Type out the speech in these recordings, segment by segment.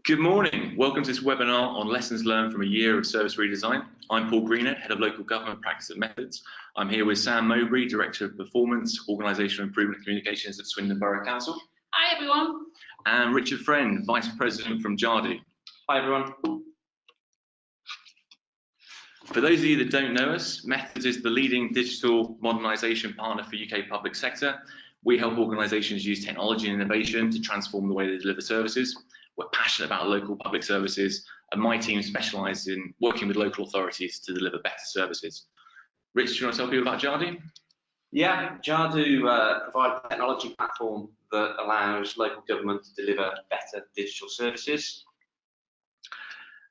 Good morning. Welcome to this webinar on lessons learned from a year of service redesign. I'm Paul Greenhead, Head of Local Government Practice and Methods. I'm here with Sam Mowbray, Director of Performance, Organisational Improvement and Communications at Swindon Borough Council. Hi everyone. And Richard Friend, Vice President from Jadu. Hi everyone. For those of you that don't know us, Methods is the leading digital modernisation partner for UK public sector. We help organisations use technology and innovation to transform the way they deliver services. We're passionate about local public services, and my team specialises in working with local authorities to deliver better services. Rich, do you want to tell people about Jadu? Yeah, Jadu provides a technology platform that allows local government to deliver better digital services.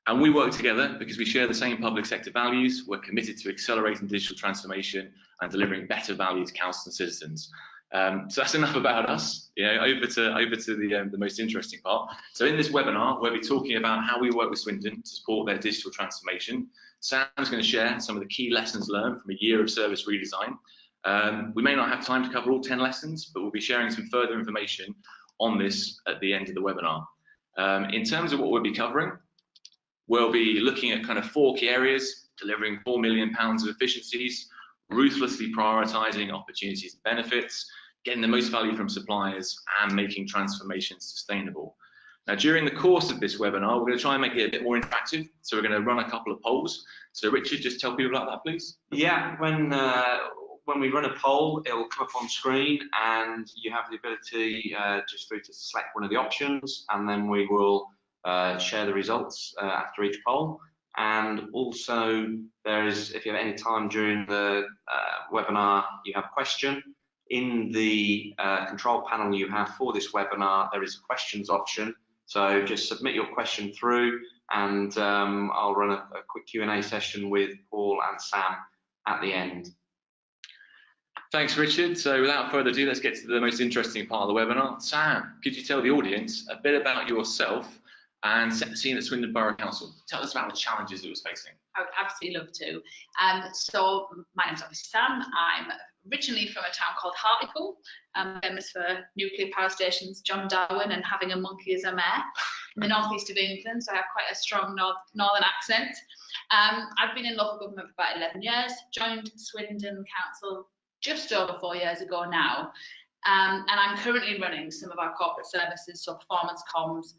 And we work together because we share the same public sector values. We're committed to accelerating digital transformation and delivering better value to councils and citizens. So that's enough about us. Over to the most interesting part. So in this webinar, we'll be talking about how we work with Swindon to support their digital transformation. Sam's going to share some of the key lessons learned from a year of service redesign. We may not have time to cover all 10 lessons, but we'll be sharing some further information on this at the end of the webinar. In terms of what we'll be covering, we'll be looking at kind of 4 key areas: delivering £4 million of efficiencies, ruthlessly prioritising opportunities and benefits, getting the most value from suppliers, and making transformation sustainable. Now, during the course of this webinar, we're going to try and make it a bit more interactive. So we're going to run a couple of polls. So Richard, just tell people about that, please. Yeah, when we run a poll, it will come up on screen, and you have the ability just to select one of the options, and then we will share the results after each poll. And also, there is, if you have any time during the webinar, you have a question. In the control panel you have for this webinar, there is a questions option. So just submit your question through, and I'll run a quick Q&A session with Paul and Sam at the end. Thanks, Richard. So without further ado, let's get to the most interesting part of the webinar. Sam, could you tell the audience a bit about yourself and set the scene at Swindon Borough Council? Tell us about the challenges it was facing. I would absolutely love to. So my name's obviously Sam. I'm originally from a town called Hartlepool, famous for nuclear power stations, John Darwin, and having a monkey as a mayor in the northeast of England, so I have quite a strong northern accent. I've been in local government for about 11 years, joined Swindon Council just over 4 years ago now, and I'm currently running some of our corporate services, so performance comms,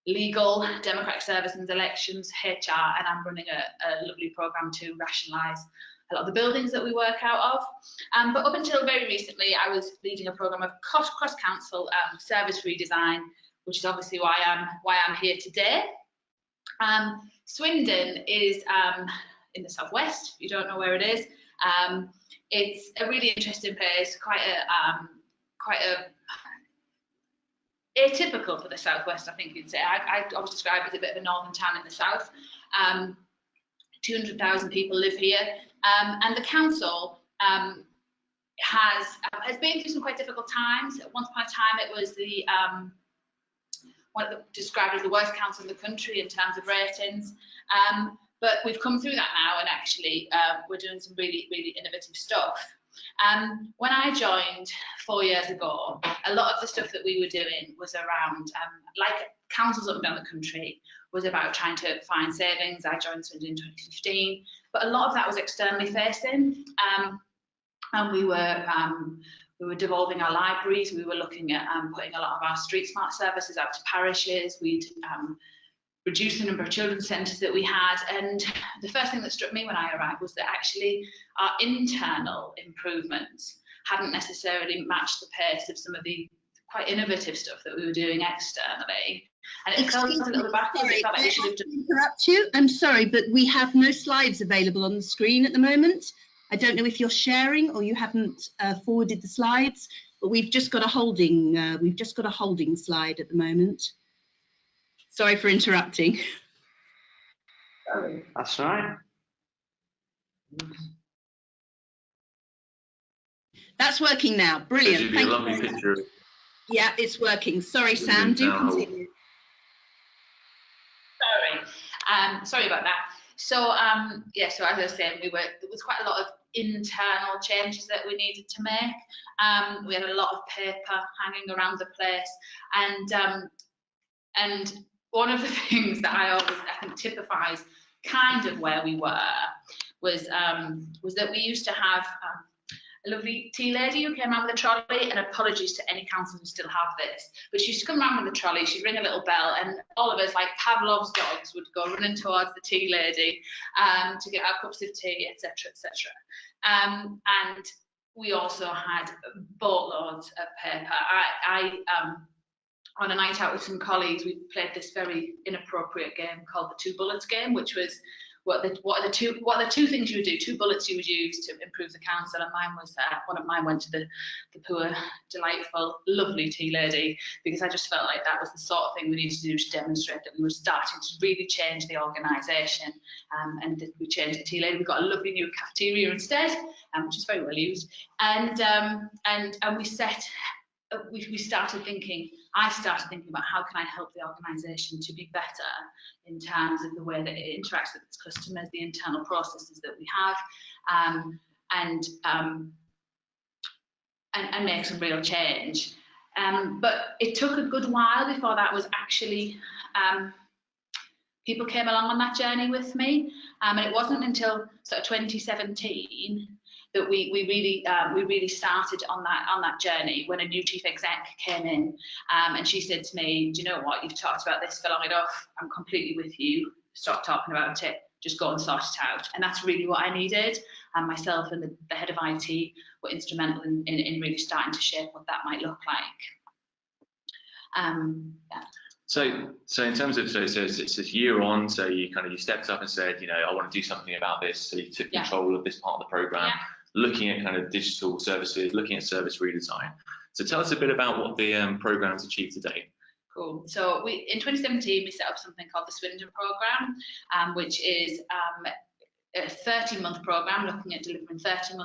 legal, democratic service and elections, HR, and I'm running a lovely programme to rationalise a lot of the buildings that we work out of. But up until very recently, I was leading a programme of cross-council service redesign, which is obviously why I'm here today. Swindon is in the southwest. If you don't know where it is, it's a really interesting place, quite a atypical for the southwest, I think you'd say. I always describe it as a bit of a northern town in the south. 200,000 people live here, and the council has been through some quite difficult times. At once upon a time, it was described as the worst council in the country in terms of ratings. But we've come through that now, and actually we're doing some really, really innovative stuff. When I joined 4 years ago, a lot of the stuff that we were doing was around, like councils up and down the country, was about trying to find savings. I joined Swindon in 2015, but a lot of that was externally facing, and we were devolving our libraries. We were looking at putting a lot of our street smart services out to parishes. We'd reduce the number of children's centres that we had, and the first thing that struck me when I arrived was that actually our internal improvements hadn't necessarily matched the pace of some of the quite innovative stuff that we were doing externally, and it felt a little bit backwards. It felt like we should have done... Interrupt you. I'm sorry, but we have no slides available on the screen at the moment. I don't know if you're sharing or you haven't forwarded the slides, but we've just got a holding slide at the moment. Sorry for interrupting. That's right. That's working now. Brilliant. Thank you. Lovely picture. Yeah, it's working. Sorry, Sam. Do continue. Sorry about that. So yeah, so as I was saying, there was quite a lot of internal changes that we needed to make. We had a lot of paper hanging around the place, and one of the things that I think typifies kind of where we were was that we used to have a lovely tea lady who came around with a trolley, and apologies to any council who still have this, but she used to come around with a trolley, she'd ring a little bell, and all of us, like Pavlov's dogs, would go running towards the tea lady to get our cups of tea, etc., etc. And we also had boatloads of paper. I on a night out with some colleagues, we played this very inappropriate game called the 2 bullets game, which was what are the two things you would do, 2 bullets you would use to improve the council, and mine was one of mine went to the poor, delightful, lovely tea lady, because I just felt like that was the sort of thing we needed to do to demonstrate that we were starting to really change the organisation, and we changed the tea lady. We got a lovely new cafeteria instead, which is very well used, and we started thinking. I started thinking about how can I help the organisation to be better in terms of the way that it interacts with its customers, the internal processes that we have, and make some real change. But it took a good while before that was actually, people came along on that journey with me, and it wasn't until sort of 2017 that we really started on that journey, when a new chief exec came in, and she said to me, do you know what, you've talked about this for long enough, I'm completely with you, stop talking about it, just go and sort it out. And that's really what I needed, and myself and the head of IT were instrumental in really starting to shape what that might look like. Yeah. So in terms of, so it's a year on, so you stepped up and said, I want to do something about this, so you took control of this part of the programme, looking at kind of digital services, looking at service redesign. So tell us a bit about what the programme's achieved today. Cool. So in 2017, we set up something called the Swindon programme, which is a 30-month programme looking at delivering 30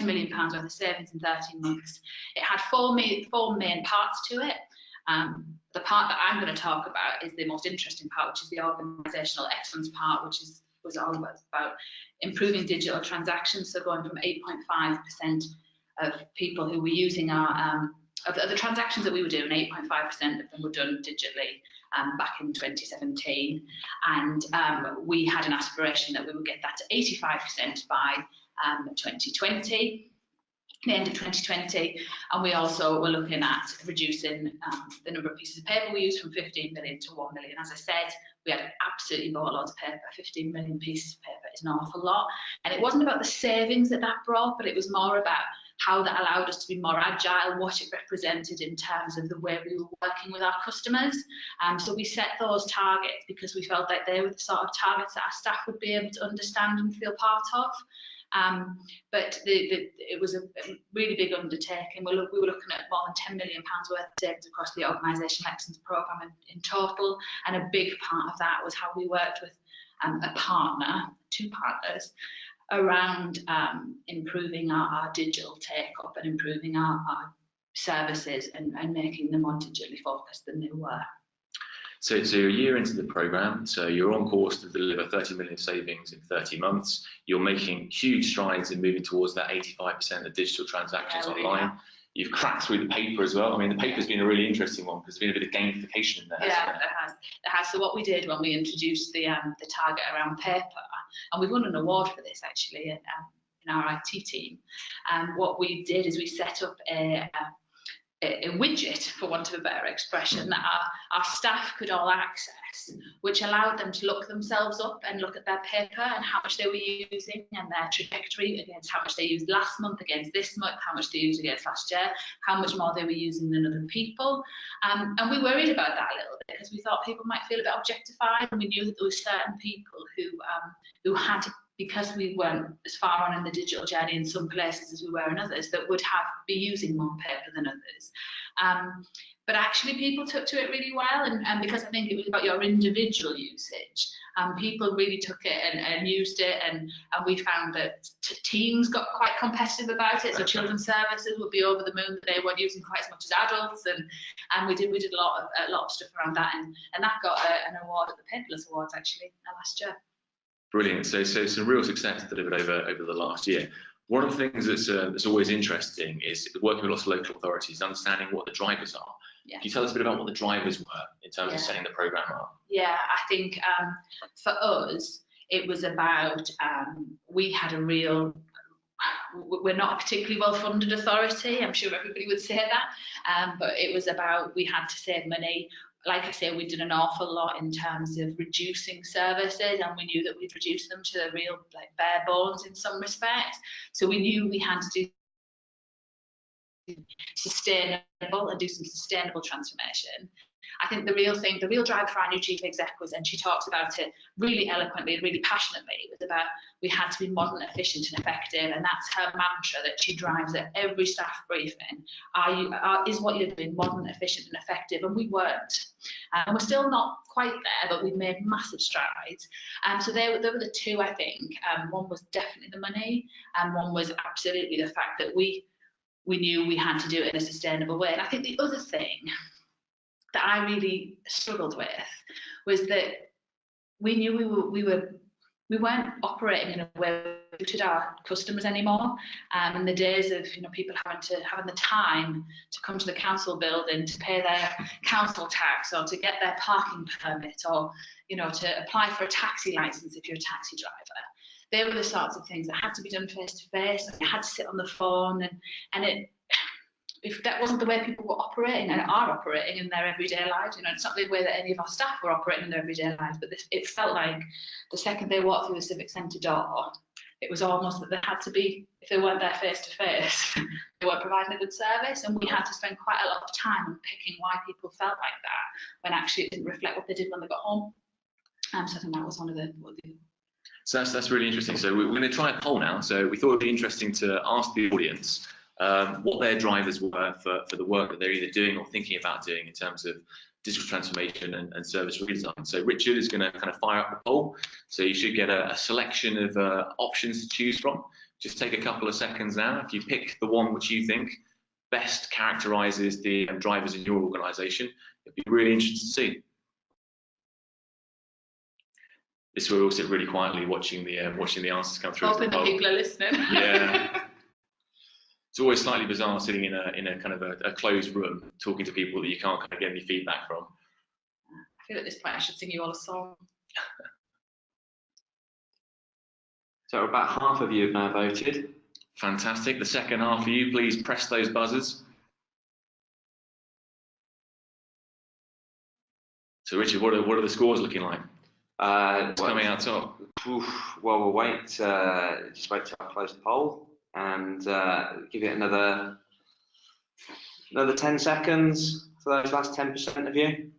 million pounds worth of savings in 13 months. It had four main parts to it. The part that I'm going to talk about is the most interesting part, which is the organisational excellence part, which was all about improving digital transactions. So going from 8.5% of people who were using our of the transactions that we were doing, 8.5% of them were done digitally back in 2017, and we had an aspiration that we would get that to 85% by 2020. The end of 2020, and we also were looking at reducing the number of pieces of paper we use from 15 million to 1 million. As I said, we had absolutely bought loads of paper. 15 million pieces of paper is an awful lot, and it wasn't about the savings that brought, but it was more about how that allowed us to be more agile, what it represented in terms of the way we were working with our customers. So we set those targets because we felt like they were the sort of targets that our staff would be able to understand and feel part of. But it was a really big undertaking. We were looking at more than £10 million worth of savings across the Organisational Excellence Programme in total, and a big part of that was how we worked with two partners, around improving our digital take-up and improving our services and making them more digitally focused than they were. So you're a year into the programme, so you're on course to deliver 30 million savings in 30 months. You're making huge strides in moving towards that 85% of digital transactions online. You've cracked through the paper as well. I mean, the paper's been a really interesting one because there's been a bit of gamification in there. Yeah, it has. So what we did when we introduced the target around paper, and we won an award for this actually in our IT team, what we did is we set up a widget, for want of a better expression, that our staff could all access, which allowed them to look themselves up and look at their paper and how much they were using and their trajectory against how much they used last month, against this month, how much they used against last year, how much more they were using than other people. And we worried about that a little bit because we thought people might feel a bit objectified, and we knew that there were certain people who had, because we weren't as far on in the digital journey in some places as we were in others, that would be using more paper than others. But actually people took to it really well, and because I think it was about your individual usage, people really took it and used it, and we found that teens got quite competitive about it. So children's services would be over the moon that they weren't using quite as much as adults, and we did a lot of stuff around that, and that got an award at the Paperless Awards actually last year. Brilliant. So some real success delivered over the last year. One of the things that's always interesting is working with lots of local authorities, understanding what the drivers are. Yeah. Can you tell us a bit about what the drivers were in terms of Yeah. setting the programme up? Yeah, I think for us, it was about, we had a real, we're not a particularly well-funded authority, I'm sure everybody would say that, but it was about, we had to save money. Like I say, we did an awful lot in terms of reducing services, and we knew that we'd reduce them to the real bare bones in some respects. So we knew we had to do sustainable and do some sustainable transformation. I think the real drive for our new chief exec was, and she talks about it really eloquently and really passionately, it was about we had to be modern, efficient and effective, and that's her mantra that she drives at every staff briefing. Is what you're doing modern, efficient and effective? And we weren't. And we're still not quite there, but we've made massive strides. So there were the two, I think. One was definitely the money, and one was absolutely the fact that we knew we had to do it in a sustainable way. And I think the other thing that I really struggled with was that we knew we weren't operating in a way that suited our customers anymore. In the days of people having the time to come to the council building to pay their council tax, or to get their parking permit, or to apply for a taxi license if you're a taxi driver. They were the sorts of things that had to be done face to face. You had to sit on the phone, and if that wasn't the way people were operating and are operating in their everyday lives, it's not the way that any of our staff were operating in their everyday lives, but it felt like the second they walked through the Civic Centre door, it was almost that they had to be, if they weren't there face to face, they weren't providing a good service, and we had to spend quite a lot of time unpicking why people felt like that, when actually it didn't reflect what they did when they got home. So I think that was one of the. So that's really interesting. So we're going to try a poll now. So we thought it'd be interesting to ask the audience what their drivers were for the work that they're either doing or thinking about doing in terms of digital transformation and service redesign. So Richard is going to kind of fire up the poll. So you should get a selection of options to choose from. Just take a couple of seconds now. If you pick the one which you think best characterises the drivers in your organisation, it'd be really interesting to see. This is where we all sit really quietly watching the answers come through. Hoping that people are listening. Yeah. It's always slightly bizarre sitting in a kind of a closed room talking to people that you can't kind of get any feedback from. I feel at this point I should sing you all a song. So about half of you have now voted. Fantastic. The second half of you, please press those buzzers. So Richard, what are the scores looking like? What's coming out top? Well, we'll wait. Just wait till I close the poll and give it another 10 seconds for those last 10% of you.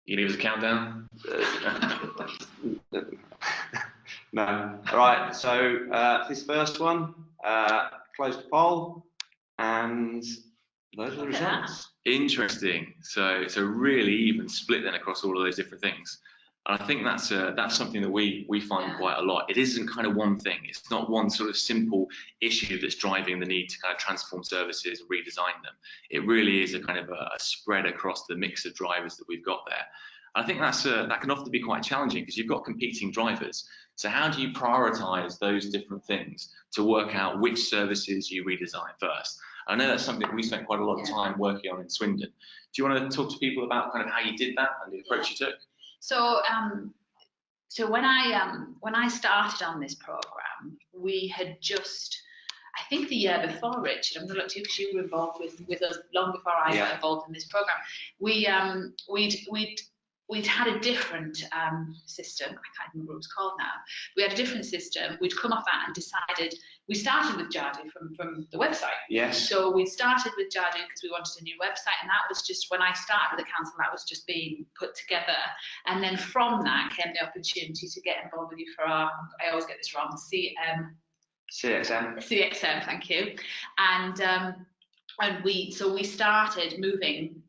You give us a countdown? No. All right. So this first one, close the poll, and those are the results. Interesting. So it's a really even split then across all of those different things. And I think that's something that we find quite a lot. It isn't kind of one thing. It's not one sort of simple issue that's driving the need to kind of transform services, redesign them. It really is a kind of a spread across the mix of drivers that we've got there. I think that can often be quite challenging because you've got competing drivers. So how do you prioritise those different things to work out which services you redesign first? I know that's something we spent quite a lot of time working on in Swindon. Do you want to talk to people about kind of how you did that and the approach you took? So, so when I started on this programme, we had just, I think the year before, Richard, I'm going to look to you because you were involved with us long before I got involved in this programme. We'd had a different system. I can't remember what it was called now. We had a different system. We'd come off that and decided. We started with Jadu from the website. Yes. So we started with Jadu because we wanted a new website, and that was just when I started with the council. That was just being put together, and then from that came the opportunity to get involved with you for our. I always get this wrong. CXM. Thank you. And we started moving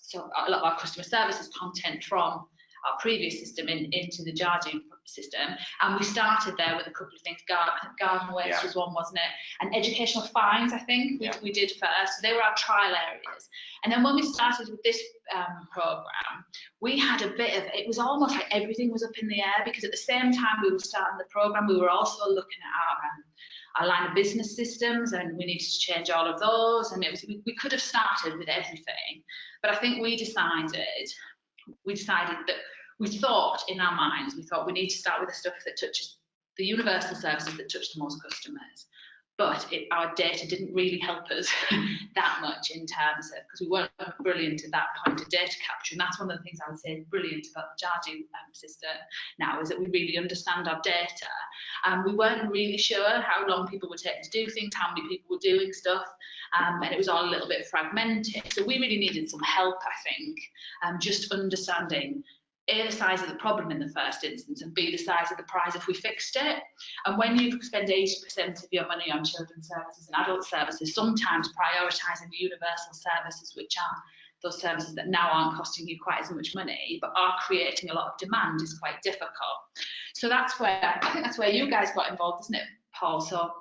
so a lot of our customer services content from our previous system into the Jadu system, and we started there with a couple of things. Garden waste was one, wasn't it? And educational fines, I think we did first. So they were our trial areas. And then when we started with this programme, we had a bit of, it was almost like everything was up in the air, because at the same time we were starting the programme, we were also looking at our line of business systems, and we needed to change all of those. And we could have started with everything, but I think we decided that we thought in our minds, we need to start with the stuff that touches the universal services that touch the most customers. But our data didn't really help us that much in terms of, because we weren't brilliant at that point of data capture. And that's one of the things I would say is brilliant about the Jadu system now, is that we really understand our data. We weren't really sure how long people were taking to do things, how many people were doing stuff, and it was all a little bit fragmented. So we really needed some help, I think, just understanding A, the size of the problem in the first instance, and B, the size of the prize if we fixed it. And when you spend 80% of your money on children's services and adult services, sometimes prioritising the universal services, which are those services that now aren't costing you quite as much money, but are creating a lot of demand, is quite difficult. So that's where, I think that's where you guys got involved, isn't it, Paul? So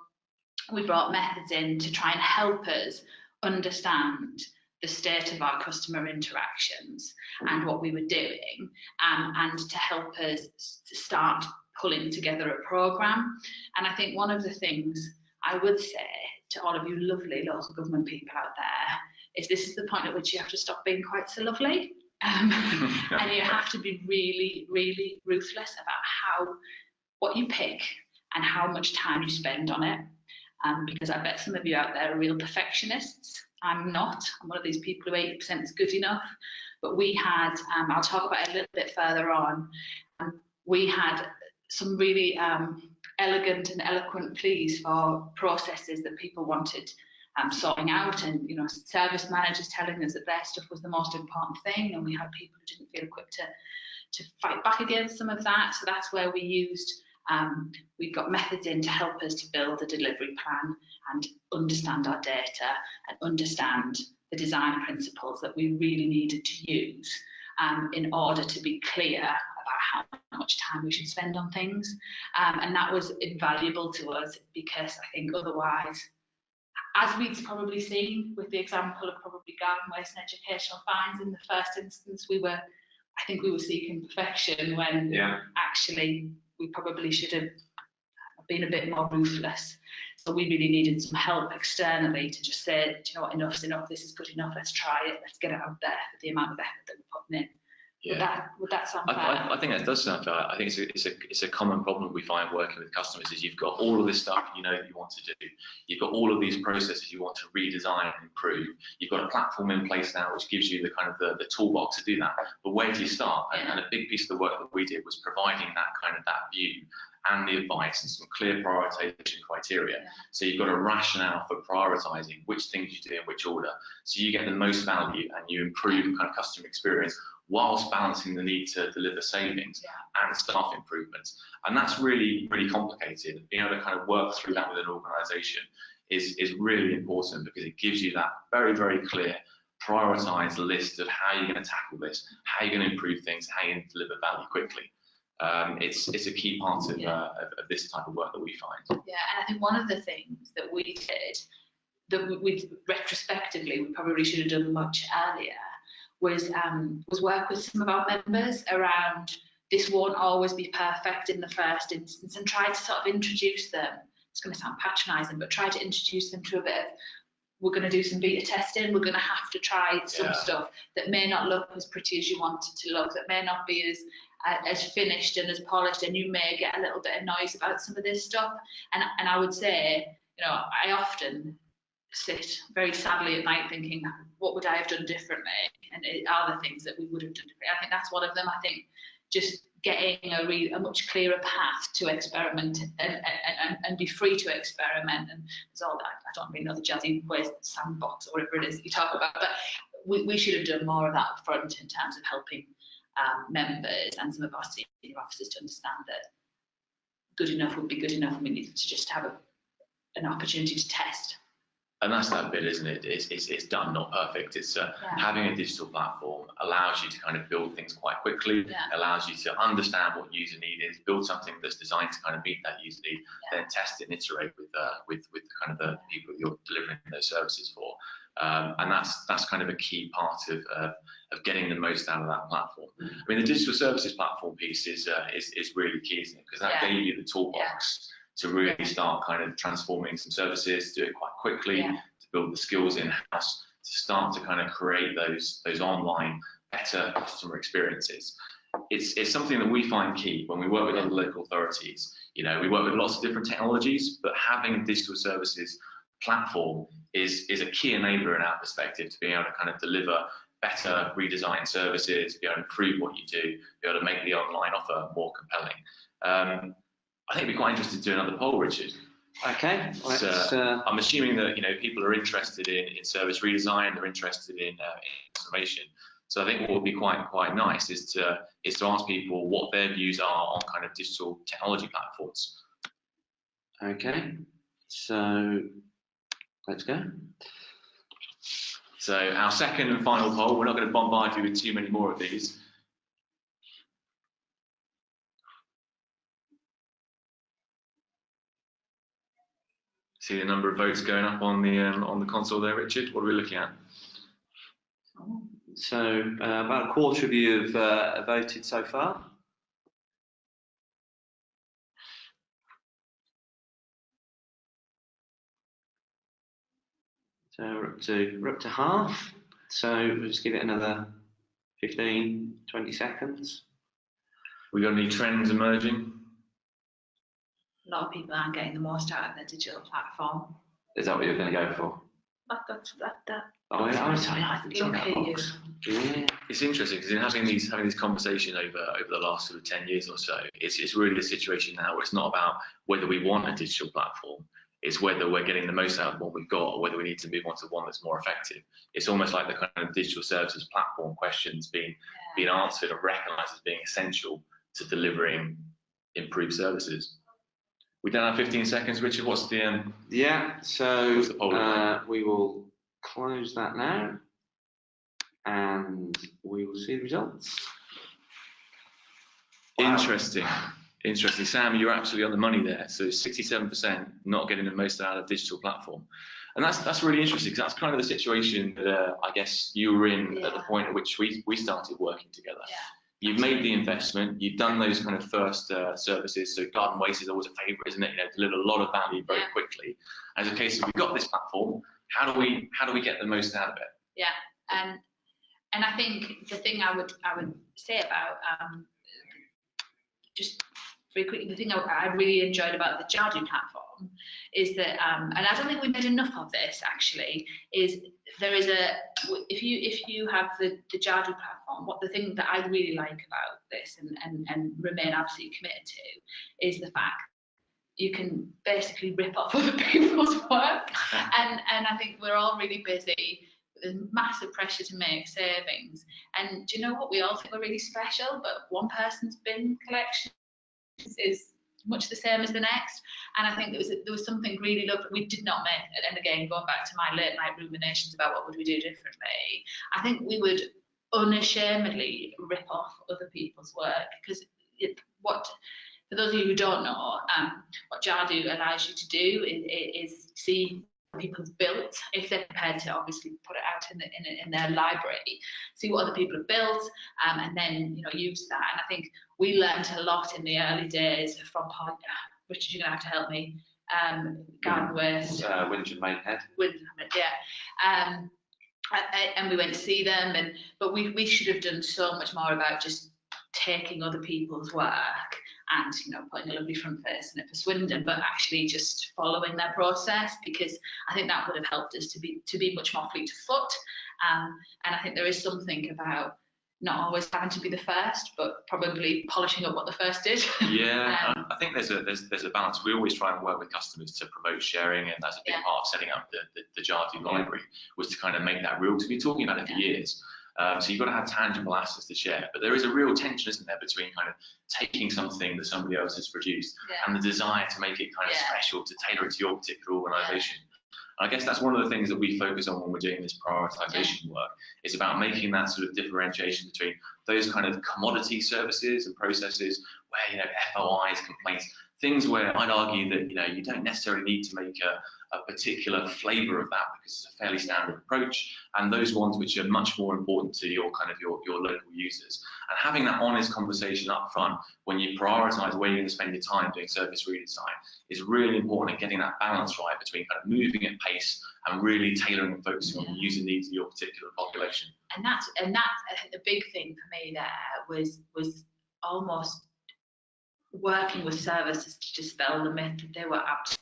we brought methods in to try and help us understand the state of our customer interactions and what we were doing, and to help us start pulling together a programme. And I think one of the things I would say to all of you lovely local government people out there is this is the point at which you have to stop being quite so lovely, and you have to be really, really ruthless about what you pick and how much time you spend on it, because I bet some of you out there are real perfectionists. I'm not. I'm one of these people who 80% is good enough. But we had, I'll talk about it a little bit further on, we had some really elegant and eloquent pleas for processes that people wanted sorting out, and service managers telling us that their stuff was the most important thing, and we had people who didn't feel equipped to fight back against some of that. So that's where we used, we got methods in to help us to build a delivery plan and understand our data and understand the design principles that we really needed to use in order to be clear about how much time we should spend on things. And that was invaluable to us, because I think otherwise, as we'd probably seen with the example of probably garden waste and educational fines in the first instance, I think we were seeking perfection when actually we probably should have been a bit more ruthless. So we really needed some help externally to just say, do you know what, enough's enough, this is good enough, let's try it, let's get it out there for the amount of effort that we're putting in. Yeah. Would that sound fair? I think that does sound fair. I think it's a common problem we find working with customers is you've got all of this stuff that you want to do. You've got all of these processes you want to redesign and improve. You've got a platform in place now which gives you the kind of the toolbox to do that. But where do you start? And a big piece of the work that we did was providing that view and the advice and some clear prioritization criteria. So you've got a rationale for prioritizing which things you do in which order. So you get the most value and you improve kind of customer experience whilst balancing the need to deliver savings and staff improvements. And that's really, really complicated. Being able to kind of work through that with an organisation is really important, because it gives you that very, very clear prioritised list of how you're going to tackle this, how you're going to improve things, how you're going to deliver value quickly. It's a key part of this type of work that we find. Yeah, and I think one of the things that we did, that we retrospectively we probably should have done much earlier, was work with some of our members around this won't always be perfect in the first instance, and try to sort of introduce them. It's going to sound patronising, but try to introduce them to a bit of, we're going to do some beta testing, we're going to have to try some stuff that may not look as pretty as you want it to look, that may not be as finished and as polished, and you may get a little bit of noise about some of this stuff. And I would say, I often sit very sadly at night thinking, what would I have done differently? And are the things that we would have done differently. I think that's one of them. I think just getting a much clearer path to experiment and be free to experiment, and there's all that. I don't really know the jazzy waste sandbox or whatever it is that you talk about, but we should have done more of that up front in terms of helping members and some of our senior officers to understand that good enough would be good enough, and we needed to just have an opportunity to test. And that's that bit, isn't it? It's done, not perfect. It's having a digital platform allows you to kind of build things quite quickly, allows you to understand what user need is, build something that's designed to kind of meet that user need, then test it and iterate with kind of the people that you're delivering those services for. And that's kind of a key part of getting the most out of that platform. I mean, the digital services platform piece is really key, isn't it? Because that gave you the toolbox to really start kind of transforming some services, do it quite quickly, to build the skills in-house, to start to kind of create those online better customer experiences. It's something that we find key when we work with other local authorities. You know, we work with lots of different technologies, but having a digital services platform is a key enabler in our perspective to be able to kind of deliver better redesigned services, be able to improve what you do, be able to make the online offer more compelling. I think we'd be quite interested to do another poll, Richard. Okay. I'm assuming that, you know, people are interested in service redesign, they're interested in transformation. So I think what would be quite nice is to ask people what their views are on kind of digital technology platforms. Okay. So let's go. So our second and final poll, we're not going to bombard you with too many more of these. See the number of votes going up on the console there, Richard. What are we looking at? So about a quarter of you have voted so far. So we're up to half. So we'll just give it another 15, 20 seconds. We got any trends emerging? A lot of people aren't getting the most out of their digital platform. Is that what you're going to go for? Oh, yeah, sorry, I think yeah. It's interesting because in having these conversations over the last sort of 10 years or so, it's really a situation now where it's not about whether we want a digital platform, it's whether we're getting the most out of what we've got or whether we need to move on to one that's more effective. It's almost like the kind of digital services platform questions being answered and recognised as being essential to delivering improved services. We don't have 15 seconds, Richard. What's the yeah, so what's the poll we will close that now and we will see the results. Wow. Interesting. Sam, you're absolutely on the money there. So 67% not getting the most out of digital platform. And that's really interesting because that's kind of the situation that I guess you were in at the point at which we started working together. Yeah. You've made the investment, you've done those kind of first services. So garden waste is always a favourite, isn't it? You know, deliver a lot of value very quickly. As a case of we've got this platform, how do we get the most out of it? Yeah, and I think the thing I would say about just very quickly, the thing I really enjoyed about the Jadu platform is that, and I don't think we made enough of this actually, is there is if you have the Jadu platform, the thing that I really like about this and remain absolutely committed to is the fact you can basically rip off other people's work, and I think we're all really busy. There's massive pressure to make savings, and do you know what? We all think we're really special, but one person's bin collection is much the same as the next. And I think there was something really lovely we did not make. And again, going back to my late night ruminations about what would we do differently, I think we would unashamedly rip off other people's work, because for those of you who don't know, what Jadu allows you to do is see what people have built, if they're prepared to obviously put it out in their library, see what other people have built, and then use that. And I think we learned a lot in the early days from Paul. Richard, you're gonna have to help me. Garden waste. Winch and Maidenhead. Yeah. And we went to see them, but we should have done so much more about just taking other people's work and putting a lovely front face in it for Swindon, but actually just following their process, because I think that would have helped us to be much more fleet of foot. And I think there is something about not always having to be the first, but probably polishing up what the first did. Yeah, I think there's a balance. We always try and work with customers to promote sharing, and that's a big part of setting up the Jadu library, was to kind of make that real, because we've been talking about it for years. So you've got to have tangible assets to share, but there is a real tension, isn't there, between kind of taking something that somebody else has produced and the desire to make it kind of special, to tailor it to your particular organisation. I guess that's one of the things that we focus on when we're doing this prioritisation work. It's about making that sort of differentiation between those kind of commodity services and processes where FOIs, complaints, things where I'd argue that you don't necessarily need to make a particular flavour of that because it's a fairly standard approach, and those ones which are much more important to your your local users. And having that honest conversation up front when you prioritise where you're going to spend your time doing service redesign is really important, and getting that balance right between kind of moving at pace and really tailoring and focusing on the user needs of your particular population. And that's the big thing for me there was almost working with services to dispel the myth that they were absolutely.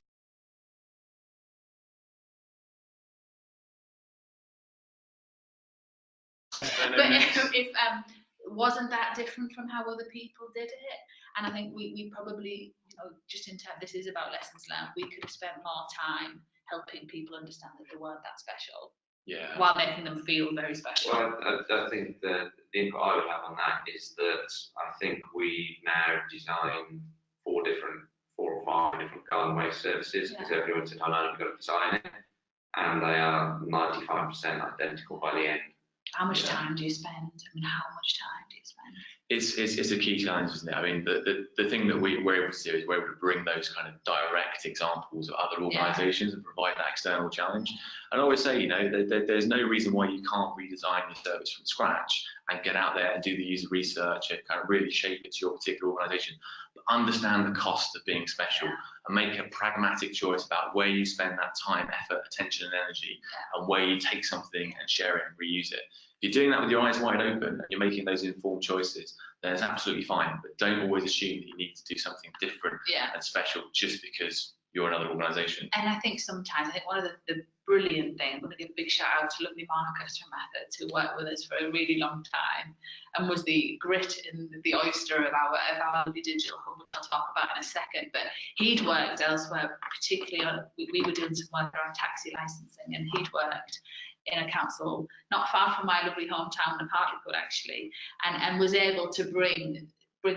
But if wasn't that different from how other people did it? And I think we probably, just in terms, this is about lessons learned, we could have spent more time helping people understand that they weren't that special. Yeah. While making them feel very special. Well, I think the input I would have on that is that I think we now design 4 or 5 different garden waste services, because everyone said, "Oh, you've got to design it," and they are 95% identical by the end. How much time do you spend? I mean, how much time do you spend? It's a key challenge, isn't it? I mean, the thing that we're able to do is we're able to bring those kind of direct examples of other organisations and provide that external challenge. And I always say, there's no reason why you can't redesign your service from scratch and get out there and do the user research and kind of really shape it to your particular organisation. But understand the cost of being special and make a pragmatic choice about where you spend that time, effort, attention and energy, and where you take something and share it and reuse it. If you're doing that with your eyes wide open and you're making those informed choices, then it's absolutely fine. But don't always assume that you need to do something different and special just because you're another organisation. And I think sometimes, one of the brilliant things, I'm going to give a big shout out to lovely Marcus from Methods, who worked with us for a really long time and was the grit and the oyster of our digital hub, which I'll talk about in a second. But he'd worked elsewhere, particularly on, we were doing some work around taxi licensing, and he'd worked in a council not far from my lovely hometown of Hartlepool, actually, and was able to bring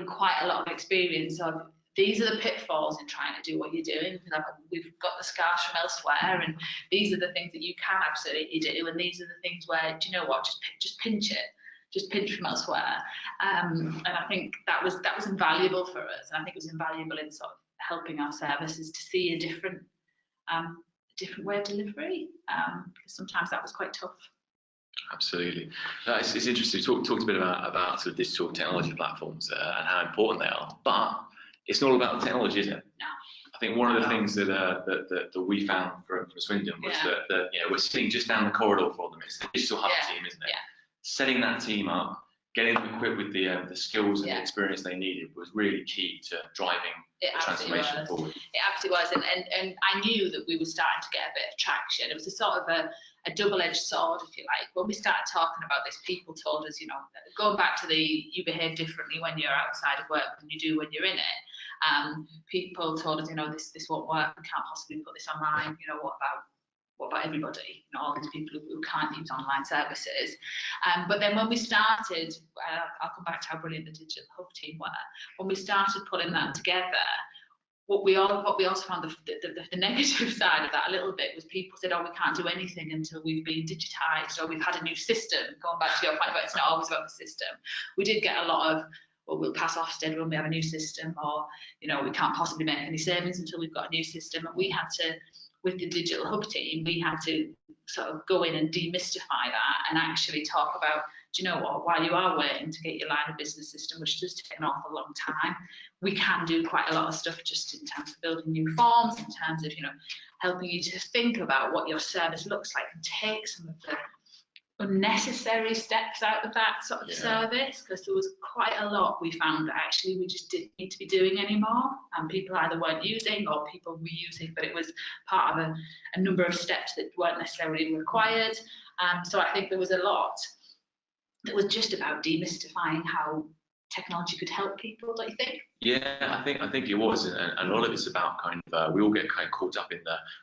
quite a lot of experience of, these are the pitfalls in trying to do what you're doing. We've got the scars from elsewhere, and these are the things that you can absolutely do, and these are the things where, do you know what, just pinch it, just pinch from elsewhere. And I think that was invaluable for us. I think it was invaluable in sort of helping our services to see a different way of delivery, because sometimes that was quite tough. Absolutely. It's interesting. We talked a bit about sort of digital technology platforms and how important they are, but it's not all about the technology, is it? No. I think one of the things that we found from Swindon was that we're sitting just down the corridor for them. It's the digital hub team, isn't it? Yeah. Setting that team up, getting them equipped with the skills and the experience they needed was really key to driving the transformation forward. It absolutely was, and I knew that we were starting to get a bit of traction. It was a sort of a double-edged sword, if you like. When we started talking about this, people told us, going back to you behave differently when you're outside of work than you do when you're in it. People told us, this won't work. We can't possibly put this online. What about everybody? All these people who can't use online services. But then when we started, I'll come back to how brilliant the digital hub team were. When we started pulling that together, what we also found the negative side of that a little bit was people said, "Oh, we can't do anything until we've been digitised or we've had a new system." Going back to your point, but it's not always about the system. We did get a lot of, well, we'll pass Ofsted when we have a new system, or we can't possibly make any savings until we've got a new system. And we had to, with the digital hub team, we had to sort of go in and demystify that and actually talk about, do you know what, while you are waiting to get your line of business system, which does take an awful long time, we can do quite a lot of stuff just in terms of building new forms, in terms of, helping you to think about what your service looks like and take some of the unnecessary steps out of that sort of service, because there was quite a lot we found that actually we just didn't need to be doing anymore, and people either weren't using or people were using, but it was part of a number of steps that weren't necessarily required. So I think there was a lot that was just about demystifying how technology could help people, don't you think? Yeah, I think it was, and a lot of it's about kind of we all get kind of caught up in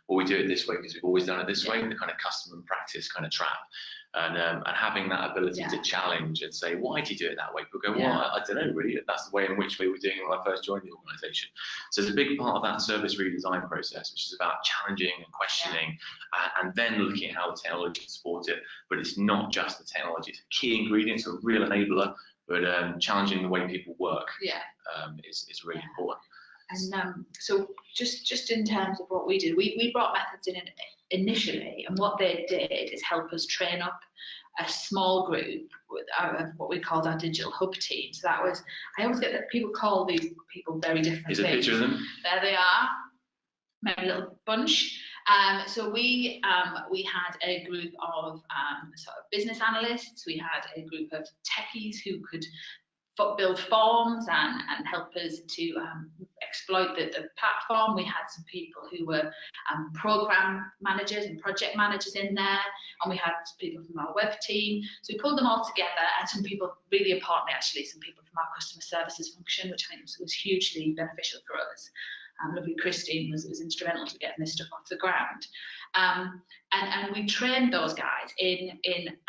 well, we do it this way because we've always done it this way, the kind of custom and practice kind of trap. And having that ability to challenge and say, why do you do it that way? People go, well, I don't know, really. That's the way in which we were doing it when I first joined the organisation. So there's a big part of that service redesign process, which is about challenging and questioning, and then looking at how the technology can support it. But it's not just the technology. It's a key ingredient, it's a real enabler, but challenging the way people work is really important. And so just in terms of what we did, we brought methods in initially, and what they did is help us train up a small group with what we called our digital hub team. So that was, I always get that people call these people very different things. Here's a picture of them. There they are, maybe a little bunch. So we had a group of sort of business analysts. We had a group of techies who could build forms and help us to exploit the platform. We had some people who were program managers and project managers in there, and we had people from our web team. So we pulled them all together, and some people, really importantly actually, some people from our customer services function, which I think was hugely beneficial for us. Lovely Christine was instrumental to getting this stuff off the ground. And we trained those guys in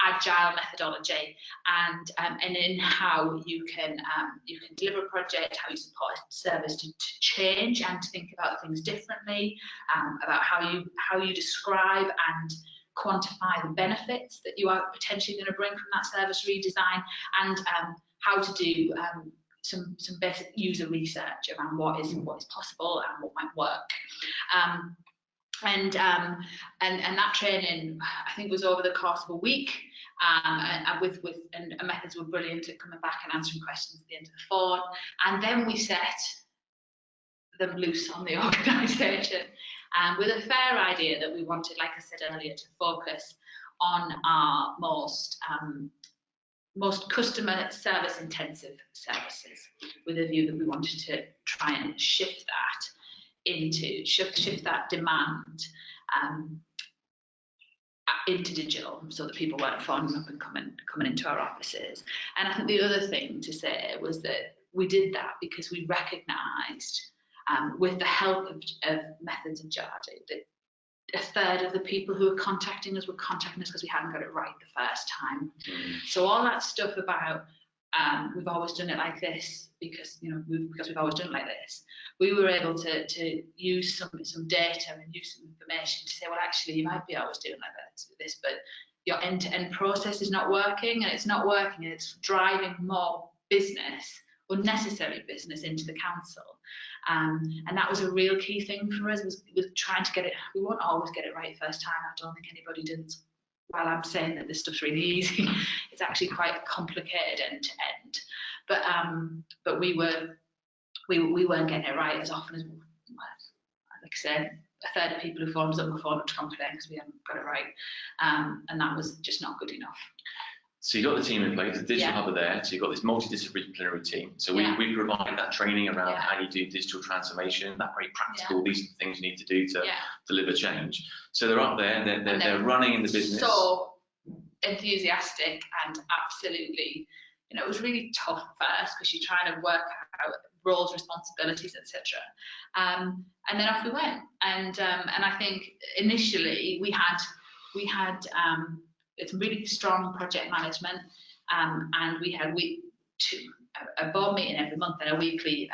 agile methodology and in how you can deliver a project, how you support service to change and to think about things differently, about how you describe and quantify the benefits that you are potentially going to bring from that service redesign, and how to do some basic user research around what is possible and what might work. And that training, I think, was over the course of a week, and methods were brilliant at coming back and answering questions at the end of the phone. And then we set them loose on the organisation with a fair idea that we wanted, like I said earlier, to focus on our most customer service intensive services, with a view that we wanted to try and shift that demand into digital, so that people weren't phoning up and coming into our offices. And I think the other thing to say was that we did that because we recognised, with the help of methods of Jadu, that a third of the people who were contacting us because we hadn't got it right the first time. So all that stuff about we've always done it like this because we've always done it like this, we were able to use some data and use some information to say, well, actually, you might be always doing like this, but your end-to-end process is not working, and it's not working, and it's driving more business, unnecessary business, into the council. And that was a real key thing for us, was trying to get it. We won't always get it right first time. I don't think anybody does. While I'm saying that this stuff's really easy, it's actually quite complicated end to end. But we weren't getting it right as often as, like I said, a third of people who phoned us up were phoned up to complain because we hadn't got it right, and that was just not good enough. So you got the team in place, the digital hub are there, so you've got this multidisciplinary team. So we provide that training around how you do digital transformation, that very practical, these are the things you need to do to deliver change. So they're up there, they're running in the business. So enthusiastic and absolutely, it was really tough at first because you're trying to work out roles, responsibilities, etc. And then off we went. And I think initially we had it's really strong project management, and we had a board meeting every month and a weekly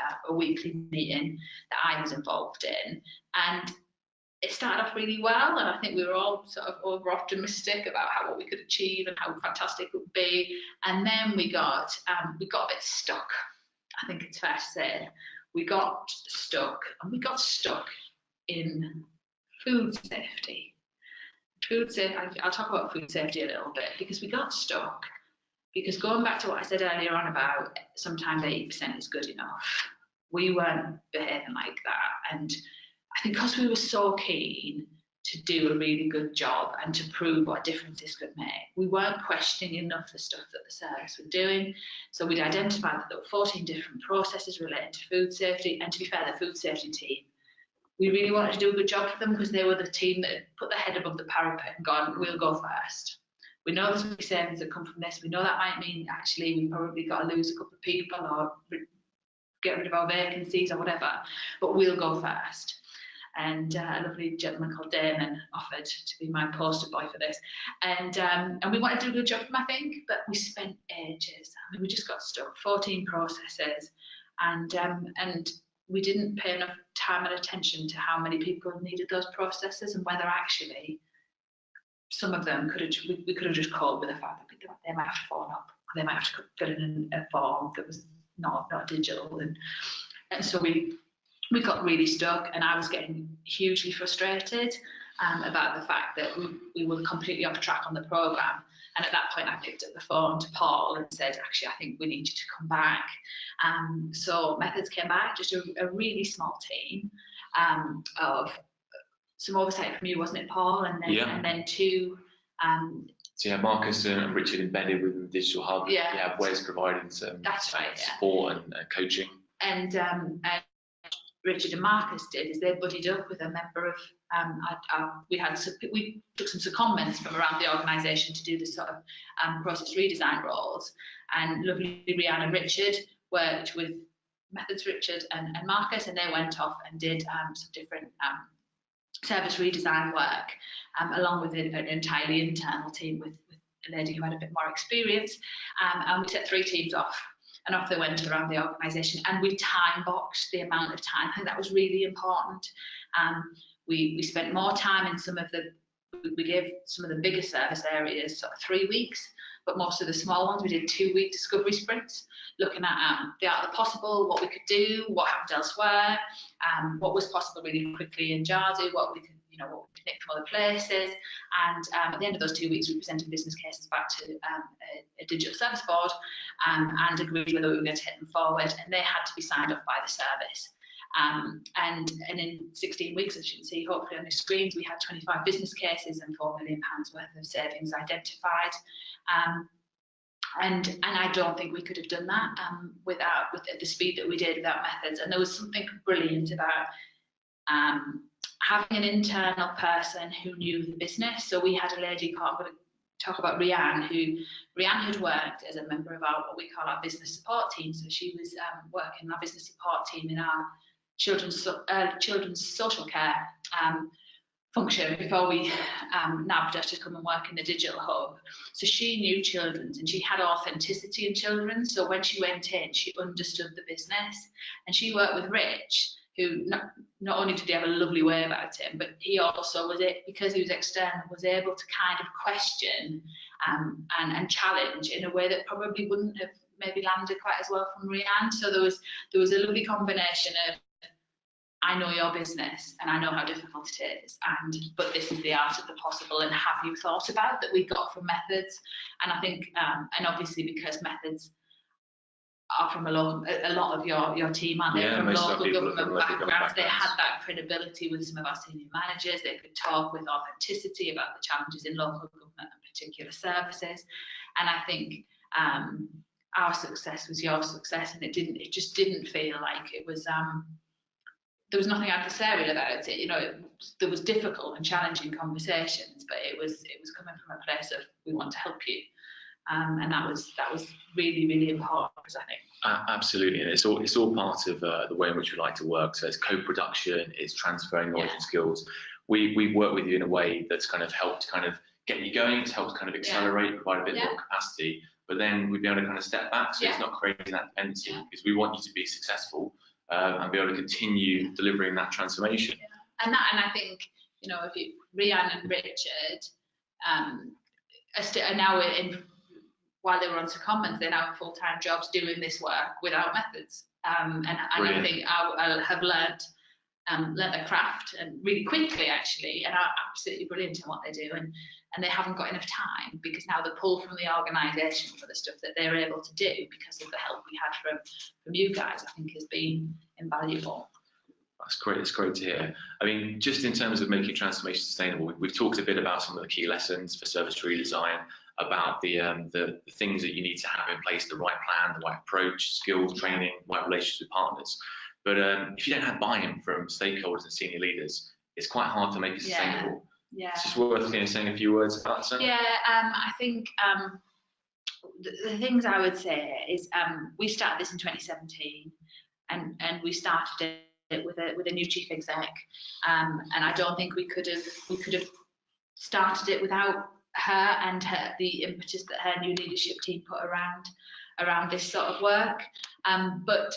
meeting that I was involved in, and it started off really well, and I think we were all sort of over optimistic about what we could achieve and how fantastic it would be. And then we got a bit stuck. I think it's fair to say we got stuck in food safety. I'll talk about food safety a little bit, because we got stuck because, going back to what I said earlier on about sometimes 80% is good enough, we weren't behaving like that. And I think because we were so keen to do a really good job and to prove what difference this could make, we weren't questioning enough the stuff that the service were doing. So we'd identified that there were 14 different processes related to food safety, and to be fair, the food safety team, we really wanted to do a good job for them because they were the team that put their head above the parapet and gone, we'll go first. We know there's going to be savings that come from this. We know that might mean actually we probably got to lose a couple of people or get rid of our vacancies or whatever, but we'll go first. And a lovely gentleman called Damon offered to be my poster boy for this. And we wanted to do a good job for him, I think, but we spent ages. I mean, we just got stuck, 14 processes, and we didn't pay enough time and attention to how many people needed those processes, and whether actually some of them we could have just called with the fact that they might have to phone up, or they might have to fill in a form that was not digital, and so we we got really stuck, and I was getting hugely frustrated about the fact that we were completely off track on the programme. And at that point, I picked up the phone to Paul and said, actually, I think we need you to come back. So Methods came back, just a really small team of some oversight from you, wasn't it, Paul? And then, and then two. So yeah, Marcus and Richard embedded within the digital hub. Yeah, Wes providing some support and coaching. And Richard and Marcus did is they buddied up with a member of we took some comments from around the organisation to do this sort of process redesign roles, and lovely Rianne and Richard worked with Methods Richard and Marcus, and they went off and did some different service redesign work along with an entirely internal team with a lady who had a bit more experience, and we set 3 teams off. And off they went around the organisation, and we time boxed the amount of time. I think that was really important. We spent more time in we gave some of the bigger service areas sort of 3 weeks, but most of the small ones we did 2-week discovery sprints, looking at the art of the possible, what we could do, what happened elsewhere, what was possible really quickly in Jadu, what we could nick from other places. And at the end of those 2 weeks, we presented business cases back to a digital service board and agreed whether we were going to hit them forward, and they had to be signed off by the service. And in 16 weeks, as you can see hopefully on the screens, we had 25 business cases and £4 million worth of savings identified. And I don't think we could have done that with the speed that we did without Methods. And there was something brilliant about having an internal person who knew the business. So we had a lady called, I'm going to talk about Rianne, Rianne had worked as a member of what we call our business support team. So she was working in our business support team in our children's social care function before we nabbed her to come and work in the digital hub. So she knew children's, and she had authenticity in children's. So when she went in, she understood the business, and she worked with Rich, who not only did he have a lovely way about him, but he also was, because he was external, was able to kind of question and challenge in a way that probably wouldn't have maybe landed quite as well from Rianne. So there was a lovely combination of, I know your business and I know how difficult it is, but this is the art of the possible, and have you thought about that we got from Methods? And I think, and obviously because Methods are from a lot of your team, aren't they? Yeah, from local government backgrounds. They had that credibility with some of our senior managers. They could talk with authenticity about the challenges in local government and particular services. And I think our success was your success, and it just didn't feel like it was there was nothing adversarial about it. There was difficult and challenging conversations, but it was coming from a place of, we want to help you. And that was really, really important, I think. Absolutely, and it's all part of the way in which we like to work. So it's co-production, it's transferring knowledge and skills. We work with you in a way that's kind of helped kind of get you going. It's helped kind of accelerate, provide a bit more capacity. But then we'd be able to kind of step back, so it's not creating that dependency, because we want you to be successful and be able to continue delivering that transformation. And I think if Rianne and Richard are now while they were on secondments, they're now in full-time jobs doing this work without Methods. And I think I'll have learnt their craft, and really quickly actually, and are absolutely brilliant in what they do. And they haven't got enough time, because now the pull from the organisation for the stuff that they're able to do because of the help we had from you guys, I think has been invaluable. That's great. It's great to hear. I mean, just in terms of making transformation sustainable, we've talked a bit about some of the key lessons for service redesign, about the things that you need to have in place, the right plan, the right approach, skills, training, right relationships with partners. But if you don't have buy-in from stakeholders and senior leaders, it's quite hard to make it sustainable. Yeah. It's just worth saying a few words about that. Yeah, I think the things I would say is we started this in 2017, and we started it with a new chief exec, and I don't think we could have started it without her and the impetus that her new leadership team put around this sort of work. But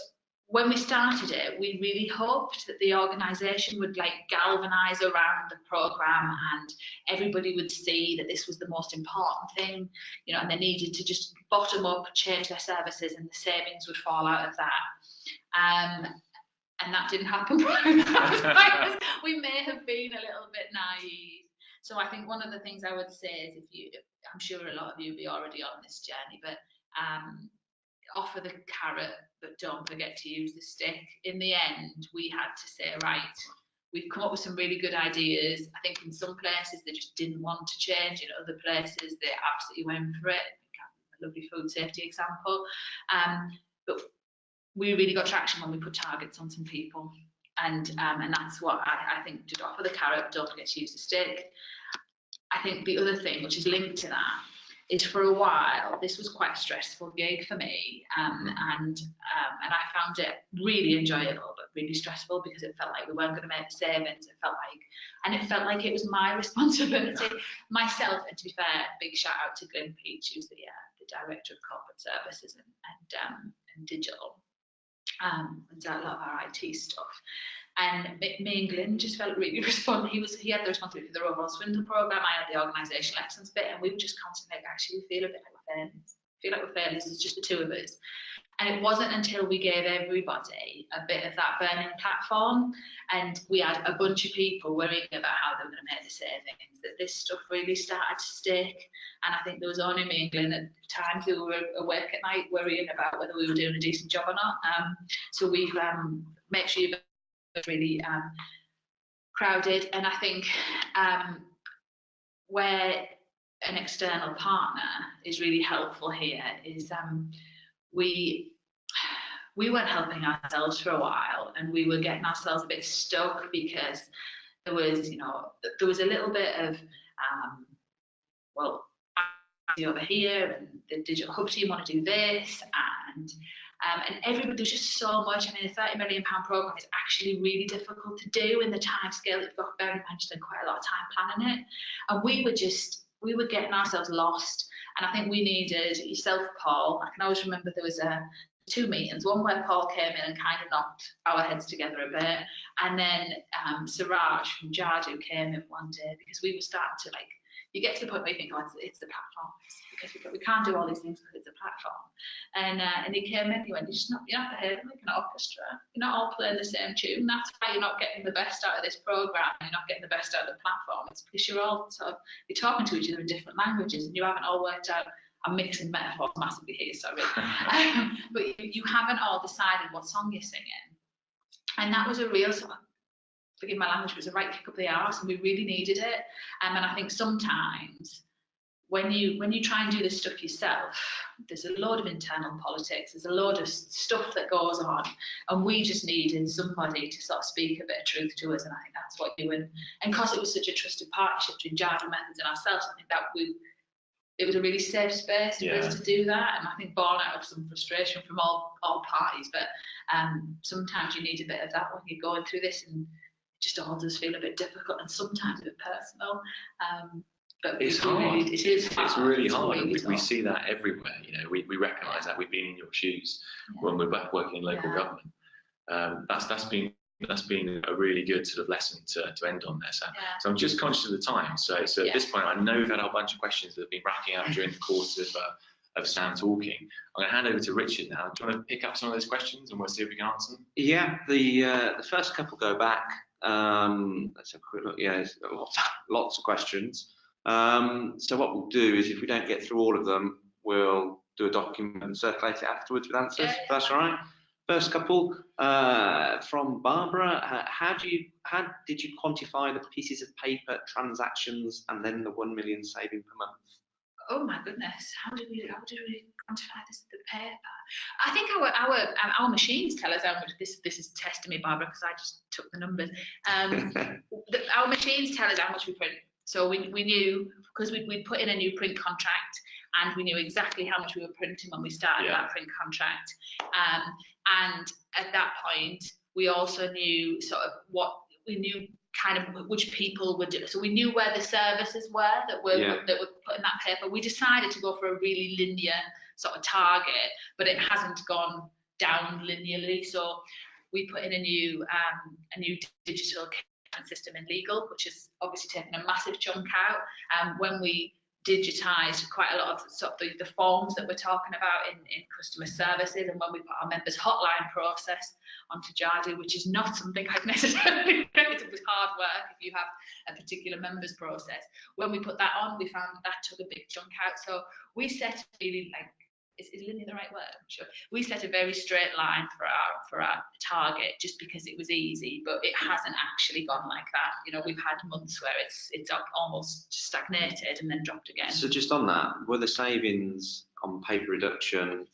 when we started it, we really hoped that the organisation would galvanise around the programme, and everybody would see that this was the most important thing, and they needed to just bottom up change their services, and the savings would fall out of that. and that didn't happen prior to that. We may have been a little bit naive. So I think one of the things I would say is, I'm sure a lot of you will be already on this journey, but offer the carrot, but don't forget to use the stick. In the end, we had to say, right, we've come up with some really good ideas. I think in some places they just didn't want to change. In other places they absolutely went for it. A lovely food safety example. But we really got traction when we put targets on some people. And that's what I think, to offer the carrot, don't forget to use the stick. I think the other thing, which is linked to that, is for a while, this was quite a stressful gig for me, and I found it really enjoyable, but really stressful, because it felt like we weren't going to make the savings. It felt like it was my responsibility, myself. And to be fair, big shout out to Glyn Peach, who's the director of corporate services and digital, and a lot of our IT stuff. And me and Glyn just felt really responsible. He had the responsibility for the overall Swindon programme. I had the organisational excellence bit, and we were just constantly like, actually, we feel a bit like we're failing. Feel like we're failing. It's just the two of us. And it wasn't until we gave everybody a bit of that burning platform, and we had a bunch of people worrying about how they were going to make the savings, that this stuff really started to stick. And I think there was only me and Glyn at times who were awake at night worrying about whether we were doing a decent job or not. So we've made sure you've really crowded. And I think where an external partner is really helpful here is we weren't helping ourselves for a while, and we were getting ourselves a bit stuck, because there was a little bit of over here, and the digital hub team want to do this, and everybody, there's just so much. I mean, a £30 million programme is actually really difficult to do in the time scale that you've got. Bearing in mind, you spend quite a lot of time planning it, and we were getting ourselves lost. And I think we needed yourself, Paul. I can always remember there was two meetings, one where Paul came in and kind of knocked our heads together a bit, and then Siraj from Jadu came in one day, because we were starting to, like, you get to the point where you think, oh, it's the platform, because we can't do all these things because it's a platform. And he came in, he went, you're not behaving like an orchestra. You're not all playing the same tune. That's why you're not getting the best out of this programme. You're not getting the best out of the platform. It's because you're all you're talking to each other in different languages, and you haven't all worked out. I'm mixing metaphors massively here, sorry. But you haven't all decided what song you're singing. And that was a real forgive my language, it was a right kick up the arse, and we really needed it. And I think sometimes when you try and do this stuff yourself, there's a load of internal politics, there's a load of stuff that goes on, and we just needed somebody to sort of speak a bit of truth to us. And I think that's what you and because it was such a trusted partnership between Jadu Methods and ourselves, I think that it was a really safe space for us to do that. And I think born out of some frustration from all parties, but sometimes you need a bit of that when you're going through this, and just all does feel a bit difficult and sometimes a bit personal. But it's hard. It is hard. It's really hard. Really we see that everywhere. We recognise that. We've been in your shoes when we're back working in local government. That's been a really good sort of lesson to end on there. So I'm just conscious of the time. So at this point, I know we've had a whole bunch of questions that have been racking up during the course of Sam talking. I'm going to hand over to Richard now. Do you want to pick up some of those questions and we'll see if we can answer them? Yeah, the first couple go back. Let's have a quick look. Yeah, there's lots of questions. So what we'll do is, if we don't get through all of them, we'll do a document and circulate it afterwards with answers. If that's all right. First couple from Barbara. How did you quantify the pieces of paper, transactions, and then the 1 million saving per month? Oh my goodness! How did we quantify this? The paper. I think our machines tell us how much. This is testing me, Barbara, because I just took the numbers. Our machines tell us how much we print. So we knew, because we put in a new print contract, and we knew exactly how much we were printing when we started that print contract. And at that point, we also knew kind of which people were doing. So we knew where the services were that were putting that paper. We decided to go for a really linear sort of target, but it hasn't gone down linearly. So we put in a new digital system in legal, which has obviously taken a massive chunk out. When we digitised quite a lot of sort of the forms that we're talking about in customer services, and when we put our members hotline process onto Jadu, which is not something I've necessarily it was hard work if you have a particular members process. When we put that on, we found that took a big chunk out. So we set really is linear the right word? I'm sure. We set a very straight line for our target just because it was easy, but it hasn't actually gone like that. You know, we've had months where it's up almost stagnated and then dropped again. So just on that, were the savings on paper reduction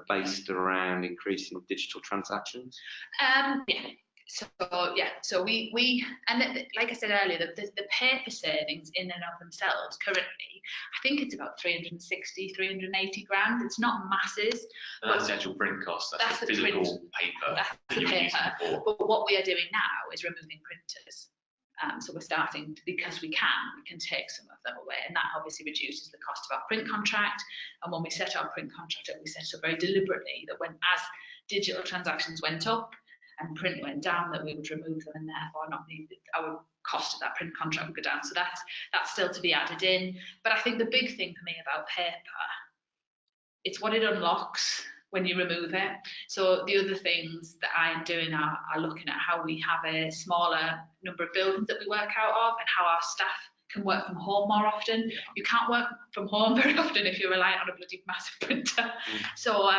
based around increasing digital transactions? Yeah. So we and like I said earlier, the paper savings in and of themselves currently, I think it's about 360, 380 grand. It's not masses. That's the actual print cost. That's the physical paper. That's the paper. But what we are doing now is removing printers. So we're starting, because we can take some of them away, and that obviously reduces the cost of our print contract. And when we set our print contract up, we set it up very deliberately that as digital transactions went up and print went down, that we would remove them, and therefore not need our cost of that print contract would go down. So that's still to be added in. But I think the big thing for me about paper, it's what it unlocks when you remove it. So the other things that I am doing are looking at how we have a smaller number of buildings that we work out of, and how our staff can work from home more often. You can't work from home very often if you're reliant on a bloody massive printer. So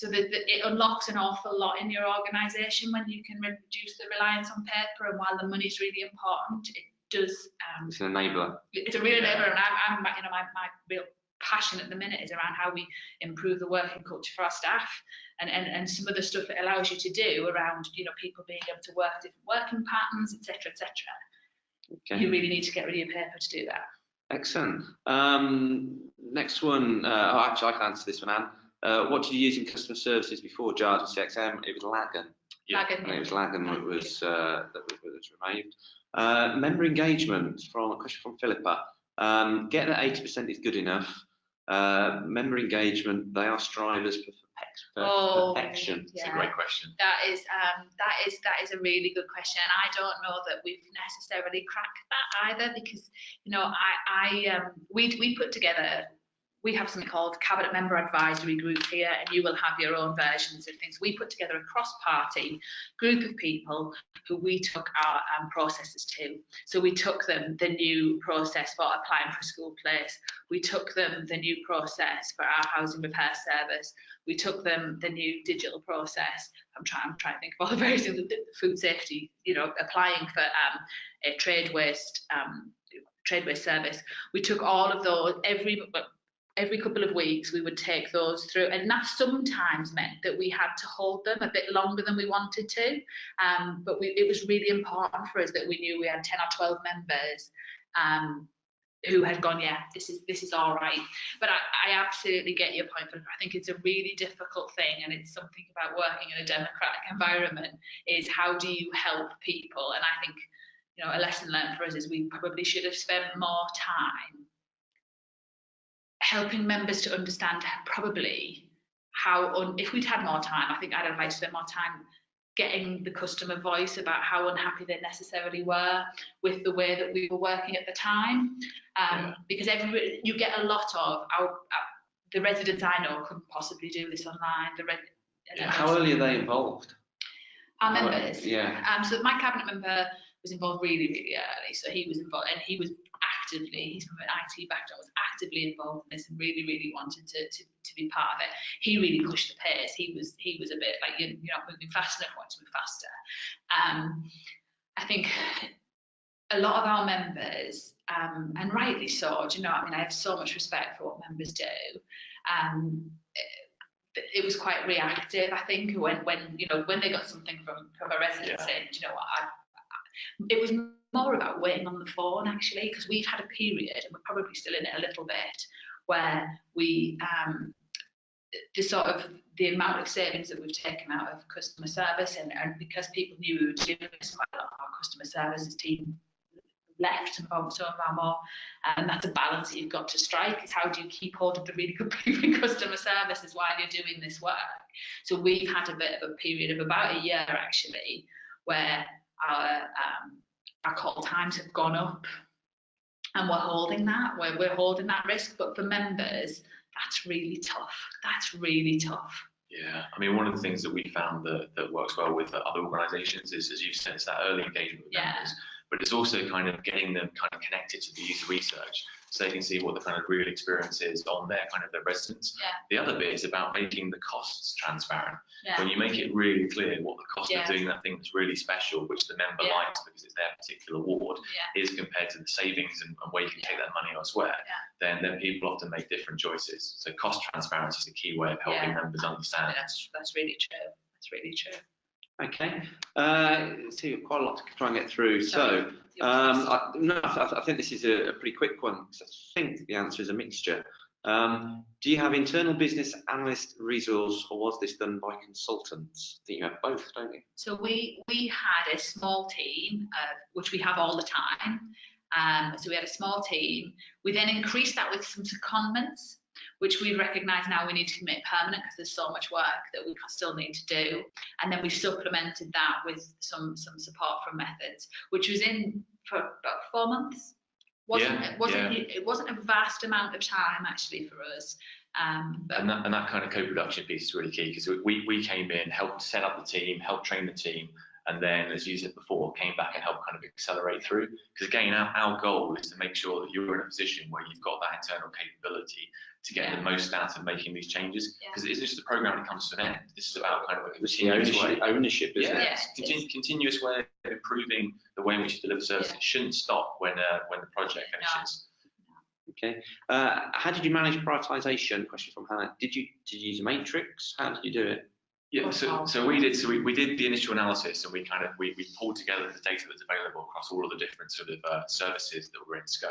it unlocks an awful lot in your organisation when you can reduce the reliance on paper. And while the money's really important, it does. It's an enabler. It's a real enabler, and I'm my real passion at the minute is around how we improve the working culture for our staff, and some of the stuff it allows you to do around, you know, people being able to work different working patterns, etc., etc. Okay. You really need to get rid of your paper to do that. Excellent. Next one. Actually, I can answer this one, Anne. What did you use in customer services before Jadu CXM? It was Lagan. Lagan. It was Lagan that was removed. Member engagement, a question from Philippa. Getting at 80% is good enough. Member engagement, they are strivers for perfection. It's a great question. That is a really good question. And I don't know that we've necessarily cracked that either, because, you know, we put together, we have something called Cabinet Member Advisory Group here, and you will have your own versions of things. We put together a cross-party group of people who we took our processes to. So we took them the new process for applying for a school place. We took them the new process for our housing repair service. We took them the new digital process. I'm trying to think of all the various things. Food safety, you know, applying for a trade waste service. We took all of those every couple of weeks. We would take those through, and that sometimes meant that we had to hold them a bit longer than we wanted to. But it was really important for us that we knew we had 10 or 12 members who had gone, yeah, this is all right. But I absolutely get your point. But I think it's a really difficult thing, and it's something about working in a democratic environment, is how do you help people? And I think, you know, a lesson learned for us is we probably should have spent more time helping members to understand probably how, if we'd had more time, I think I'd have liked to spend more time getting the customer voice about how unhappy they necessarily were with the way that we were working at the time. Because you get a lot of, the residents I know couldn't possibly do this online. How early are they involved? Our members? Yeah. So my cabinet member was involved really, really early. So he was involved, and he was actively, he's from an IT background, was actively involved in this and really, really wanted to be part of it. He really pushed the pace. He was a bit like, you're not moving fast enough, I want to move faster. I think a lot of our members, and rightly so, do you know, I mean, I have so much respect for what members do. It was quite reactive, I think, when they got something from a resident saying, do you know what, it was more about waiting on the phone, actually, because we've had a period, and we're probably still in it a little bit, where we the amount of savings that we've taken out of customer service, and because people knew we were doing this, quite a lot of our customer services team left, some of our more, and that's a balance that you've got to strike, is how do you keep hold of the really good people in customer services while you're doing this work. So we've had a bit of a period of about a year, actually, where our call times have gone up and we're holding that. We're holding that risk. But for members, that's really tough. That's really tough. Yeah, I mean, one of the things that we found that works well with other organisations is, as you said, it's that early engagement with members, but it's also kind of getting them kind of connected to the user research so they can see what the kind of real experience is on their residents. The other bit is about making the costs transparent. When you make it really clear what the cost of doing that thing that's really special, which the member likes because it's their particular ward, is compared to the savings and where you can take that money elsewhere, then people often make different choices. So cost transparency is the key way of helping members understand. That's really true. That's really true. Okay, so you've quite a lot to try and get through. Sorry, I think this is a pretty quick one, because I think the answer is a mixture. Do you have internal business analyst resource, or was this done by consultants? I think you have both, don't you? So we had a small team, which we have all the time. So we had a small team. We then increased that with some secondments, which we recognise now we need to make permanent because there's so much work that we still need to do. And then we supplemented that with some support from Methods, which was in for about 4 months. It wasn't a vast amount of time actually for us. And that kind of co-production piece is really key, because we came in, helped set up the team, helped train the team, and then, as you said before, came back and helped kind of accelerate through. Because again, our goal is to make sure that you're in a position where you've got that internal capability to get the most out of making these changes. Because it's just a program that comes to an end. This is about kind of a continuous ownership, isn't it? Continuous way of improving the way in which you deliver service. It shouldn't stop when the project finishes. Okay. How did you manage prioritisation? Question from Hannah. Did you use a matrix? How did you do it? Yeah, so we did the initial analysis, and we pulled together the data that's available across all of the different sort of services that were in scope,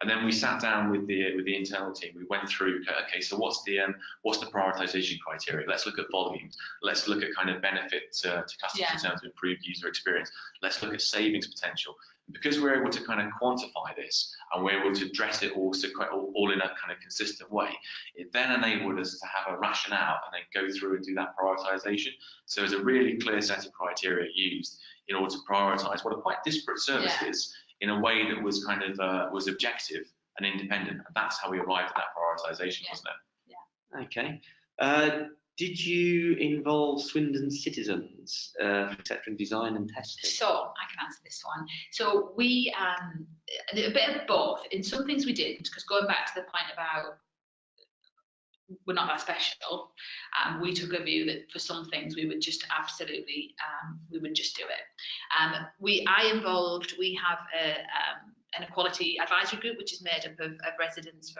and then we sat down with the internal team. We went through, okay, so what's the prioritization criteria? Let's look at volumes. Let's look at kind of benefit to customers in terms of improved user experience. Let's look at savings potential. Because we're able to kind of quantify this, and we're able to address it all in a kind of consistent way, it then enabled us to have a rationale and then go through and do that prioritization. So there's a really clear set of criteria used in order to prioritize what are quite disparate services in a way that was kind of was objective and independent. And that's how we arrived at that prioritization, wasn't it? Yeah. Okay. Did you involve Swindon citizens, etc., in design and testing? So I can answer this one. So we a bit of both. In some things we didn't, because going back to the point about we're not that special, we took a view that for some things we would just absolutely we would just do it. We have an equality advisory group, which is made up of residents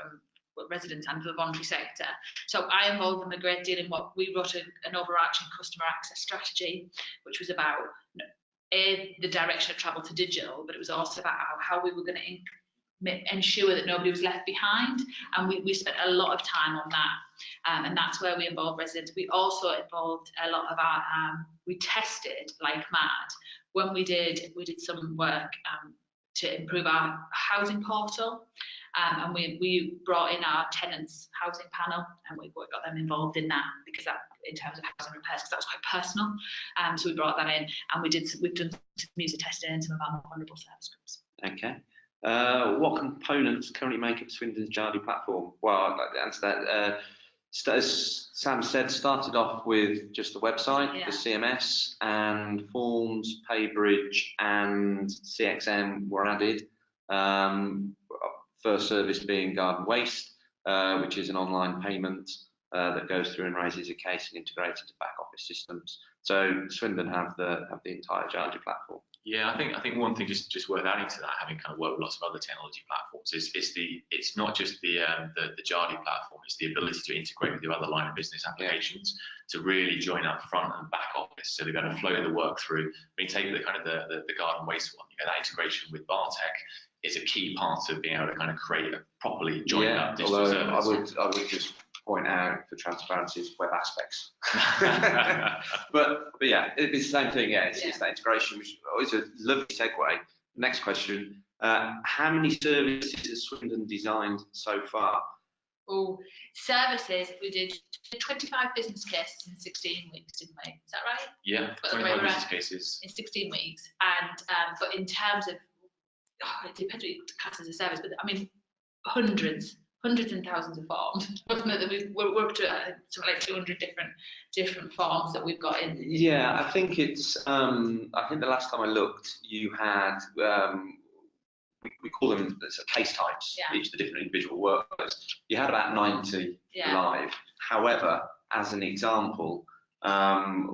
and the voluntary sector. So I involved them a great deal in what we wrote an overarching customer access strategy, which was about the direction of travel to digital, but it was also about how we were going to ensure that nobody was left behind, and we spent a lot of time on that, and that's where we involved residents. We also involved a lot of our we tested like mad when we did some work to improve our housing portal. And we brought in our tenants housing panel, and we got them involved in that, because that, in terms of housing repairs, because that was quite personal. So we brought that in, and we've done some user testing in some of our more vulnerable service groups. Okay. What components currently make up Swindon's Jadu platform? Well, I'd like to answer that. As Sam said, started off with just the website, the CMS, and forms, PayBridge, and CXM were added. First service being garden waste, which is an online payment that goes through and raises a case and integrates into back office systems. So Swindon have the entire Jadu platform. Yeah, I think one thing just worth adding to that, having kind of worked with lots of other technology platforms, it's not just the Jadu platform, it's the ability to integrate with your other line of business applications to really join up front and back office. So they're going to flow the work through. I mean, take the kind of the garden waste one. You know, that integration with Bartech is a key part of being able to kind of create a properly joined up digital service. I would just point out, for transparency's web aspects. but yeah, it's the same thing. It's that integration, which is a lovely segue. Next question: how many services has Swindon designed so far? Oh, services, we did 25 business cases in 16 weeks, didn't we? Is that right? Yeah, 25 business cases in 16 weeks. And but in terms of it depends what you class as a service, but I mean, hundreds and thousands of forms. We're up to something like 200 different forms that we've got in. Yeah, I think it's. I think the last time I looked, you had. We call them case types. Yeah. Each of the different individual workers. You had about 90 live. However, as an example,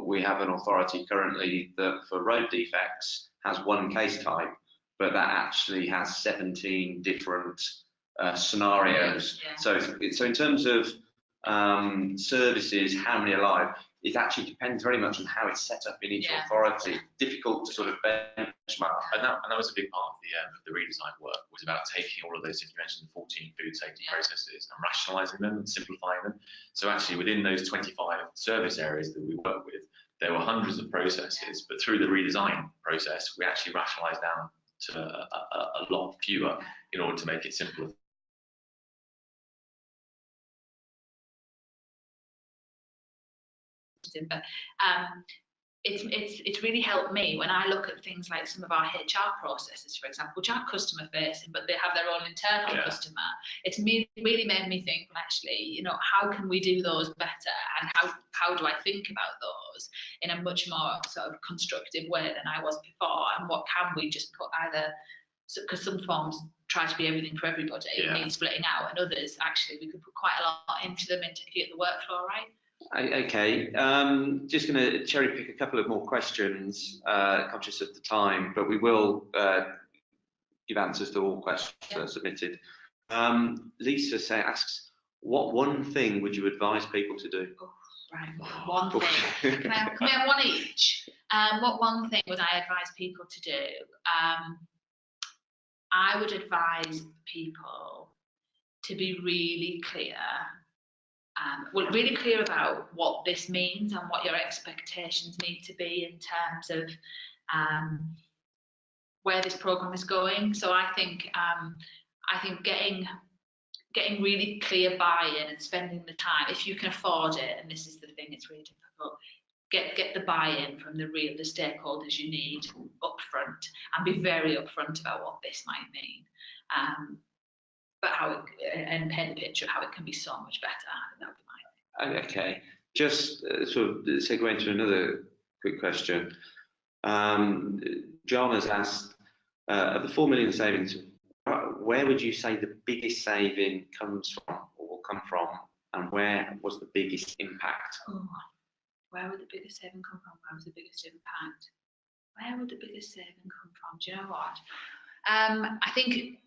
we have an authority currently that for road defects has one case type, but that actually has 17 different scenarios. Yeah. So in terms of services, how many are live, it actually depends very much on how it's set up in each authority. Difficult to sort of benchmark. And that was a big part of the redesign work, was about taking all of those, as you mentioned, the 14 food safety processes and rationalising them and simplifying them. So actually within those 25 service areas that we work with, there were hundreds of processes, but through the redesign process, we actually rationalised down to a lot fewer in order to make it simpler. But it's really helped me when I look at things like some of our HR processes, for example, which are customer facing, but they have their own internal customer. It's really made me think, well, actually, you know, how can we do those better, and how do I think about those in a much more sort of constructive way than I was before, and what can we just put either, because some forms try to be everything for everybody, need splitting out, and others actually we could put quite a lot into them to get the workflow right. Okay, just going to cherry pick a couple of more questions, conscious of the time, but we will give answers to all questions that are submitted. Lisa asks, what one thing would you advise people to do? Oh, right, one thing. Can we have one each? What one thing would I advise people to do? I would advise people to be really clear. Really clear about what this means and what your expectations need to be in terms of where this program is going. So I think getting really clear buy-in and spending the time, if you can afford it, and this is the thing, it's really difficult. Get the buy-in from the stakeholders you need up front, and be very upfront about what this might mean. But and paint the picture of how it can be so much better. That would be my thing. Okay, just sort of segue into another quick question. John has asked, of the 4 million savings, where would you say the biggest saving comes from, or will come from, and where was the biggest impact? Oh, where would the biggest saving come from? Where was the biggest impact? Where would the biggest saving come from? Do you know what? I think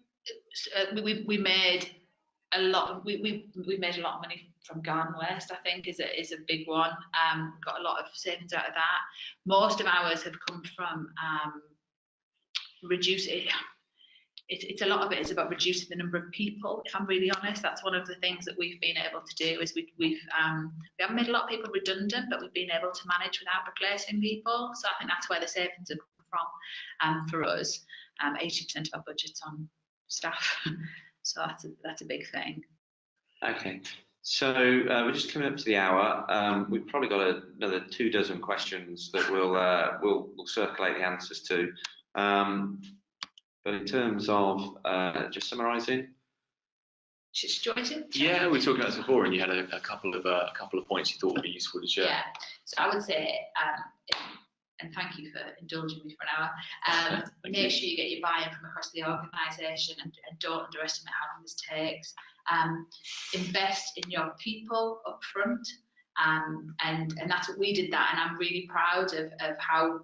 we made a lot. We made a lot of money from garden waste. I think is a big one. Got a lot of savings out of that. Most of ours have come from reducing. It's a lot of it is about reducing the number of people. If I'm really honest, that's one of the things that we've been able to do. Is we haven't made a lot of people redundant, but we've been able to manage without replacing people. So I think that's where the savings have come from for us. 80% of our budget's on staff, so that's a big thing. Okay, so we're just coming up to the hour. We've probably got another 24 questions that we'll circulate the answers to. But in terms of just summarising, yeah, we were talking about this before, and you had a couple of points you thought would be useful to share. Yeah, so I would say, and thank you for indulging me for an hour. Make sure you get your buy-in from across the organisation, and don't underestimate how long this takes. Invest in your people up front, and that's what we did that, and I'm really proud of how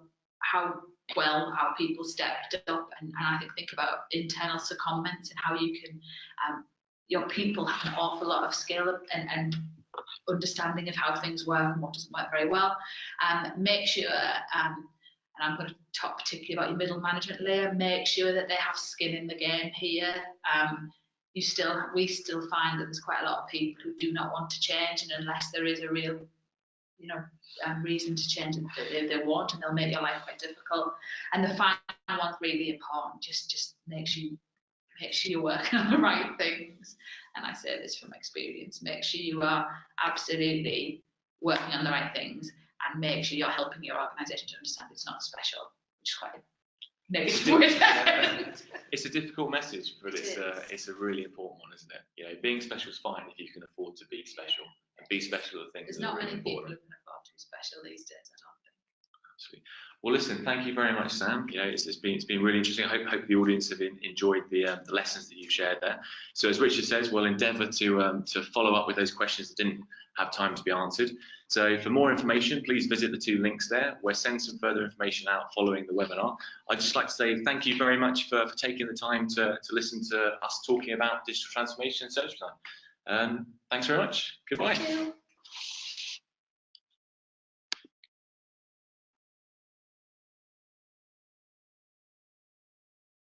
well our people stepped up, and I think about internal secondments and how you can your people have an awful lot of skill and understanding of how things work and what doesn't work very well. Make sure, and I'm going to talk particularly about your middle management layer, make sure that they have skin in the game here. We still find that there's quite a lot of people who do not want to change, and unless there is a real reason to change, they won't, and they'll make your life quite difficult. And the final one's really important. Just make sure you're working on the right things. And I say this from experience. Make sure you are absolutely working on the right things, and make sure you're helping your organisation to understand it's not special, which is quite negative way. It's a difficult message, but it's a really important one, isn't it? You know, being special is fine if you can afford to be special, and be special at things that are really important. There's not many people who can afford to be special these days, I don't think. Absolutely. Well, listen, thank you very much, Sam. You know, it's been really interesting. I hope the audience have enjoyed the lessons that you've shared there. So as Richard says, we'll endeavour to follow up with those questions that didn't have time to be answered. So for more information, please visit the 2 links there. We'll send some further information out following the webinar. I'd just like to say thank you very much for taking the time to listen to us talking about digital transformation and social design. Thanks very much. Goodbye. Thank you.